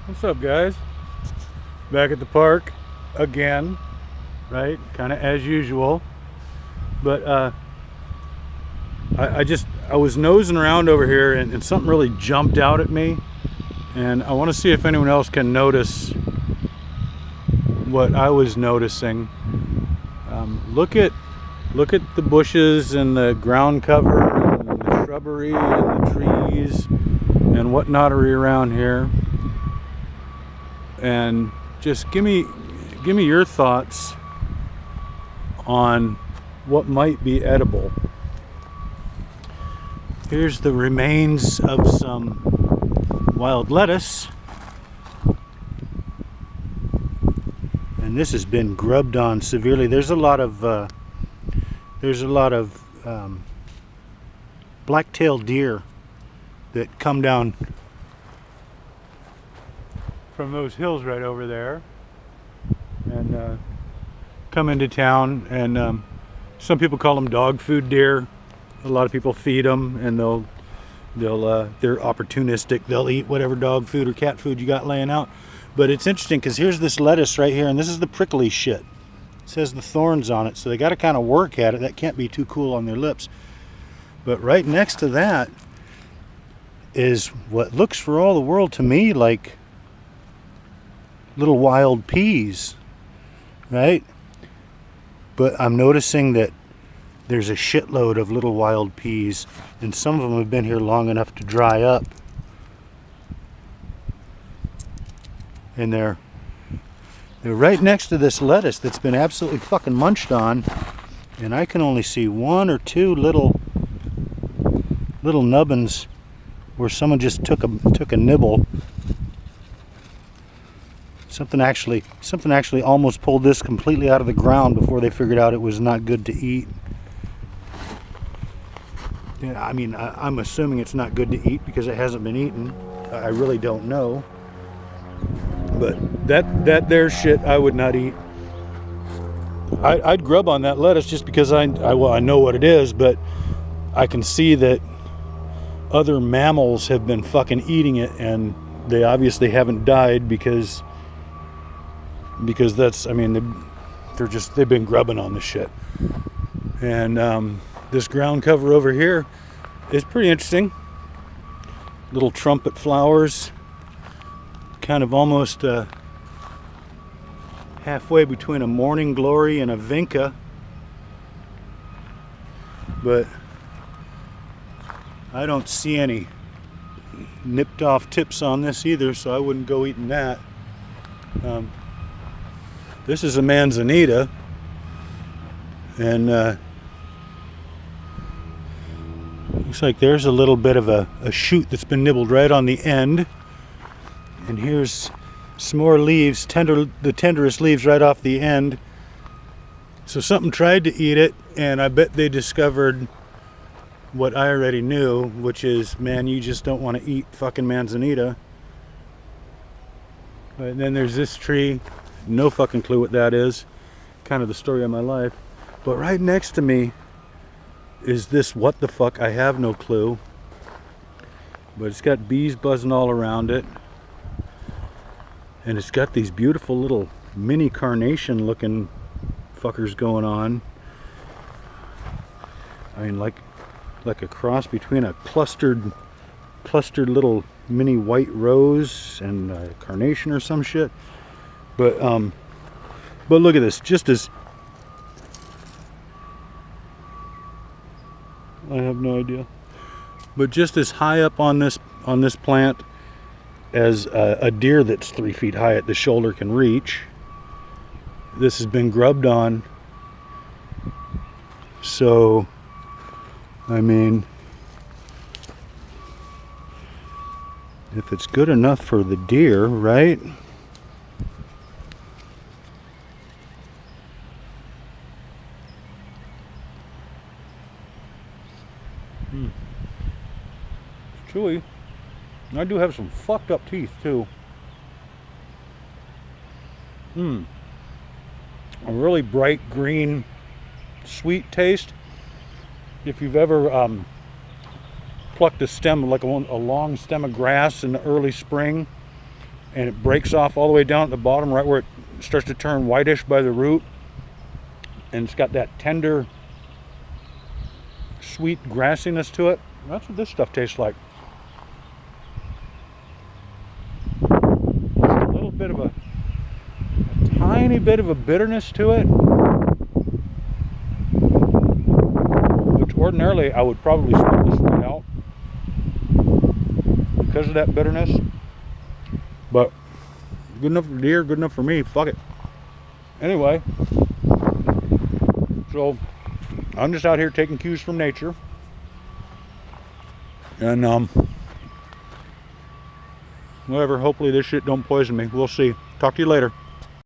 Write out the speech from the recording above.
What's up, guys? Back at the park again, right? Kind of as usual. But I was nosing around over here and something really jumped out at me, and I want to see if anyone else can notice what I was noticing. Look at the bushes and the ground cover and the shrubbery and the trees and whatnot around here. And just give me your thoughts on what might be edible. Here's the remains of some wild lettuce, and this has been grubbed on severely. There's a lot of black-tailed deer that come down from those hills right over there and come into town, and some people call them dog food deer. A lot of people feed them, and they're opportunistic. They'll eat whatever dog food or cat food you got laying out. But it's interesting because here's this lettuce right here, and this is the prickly shit. It says the thorns on it, so they got to kind of work at it. That can't be too cool on their lips. But right next to that is what looks for all the world to me like little wild peas, right? But I'm noticing that there's a shitload of little wild peas, and some of them have been here long enough to dry up, and they're right next to this lettuce that's been absolutely fucking munched on, and I can only see one or two little nubbins where someone just took a nibble. Something actually almost pulled this completely out of the ground before they figured out it was not good to eat. Yeah, I mean, I'm assuming it's not good to eat because it hasn't been eaten. I really don't know. But that there shit I would not eat. I'd grub on that lettuce just because I know what it is, but I can see that other mammals have been fucking eating it, and they obviously haven't died because that's, I mean, they've been grubbing on this shit. And this ground cover over here is pretty interesting. Little trumpet flowers, kind of almost halfway between a morning glory and a vinca. But I don't see any nipped off tips on this either, so I wouldn't go eating that. This is a manzanita, and looks like there's a little bit of a shoot that's been nibbled right on the end. And here's some more leaves, the tenderest leaves right off the end. So something tried to eat it, and I bet they discovered what I already knew, which is, man, you just don't want to eat fucking manzanita. And then there's this tree, no fucking clue what that is. Kind of the story of my life. But right next to me is this what the fuck, I have no clue. But it's got bees buzzing all around it. And it's got these beautiful little mini carnation looking fuckers going on. I mean, like a cross between a clustered little mini white rose and a carnation or some shit. But look at this. Just as I have no idea. But just as high up on this plant as a deer that's 3 feet high at the shoulder can reach. This has been grubbed on. So, I mean, if it's good enough for the deer, right? It's chewy. And I do have some fucked up teeth too. A really bright green, sweet taste. If you've ever plucked a stem, like a long stem of grass in the early spring, and it breaks off all the way down at the bottom, right where it starts to turn whitish by the root, and it's got that tender, sweet grassiness to it. That's what this stuff tastes like. Just a little bit of a tiny bit of a bitterness to it, which ordinarily I would probably spit this right out because of that bitterness, but good enough for deer, good enough for me. Fuck it. Anyway, so I'm just out here taking cues from nature, and whatever, hopefully this shit don't poison me. We'll see. Talk to you later.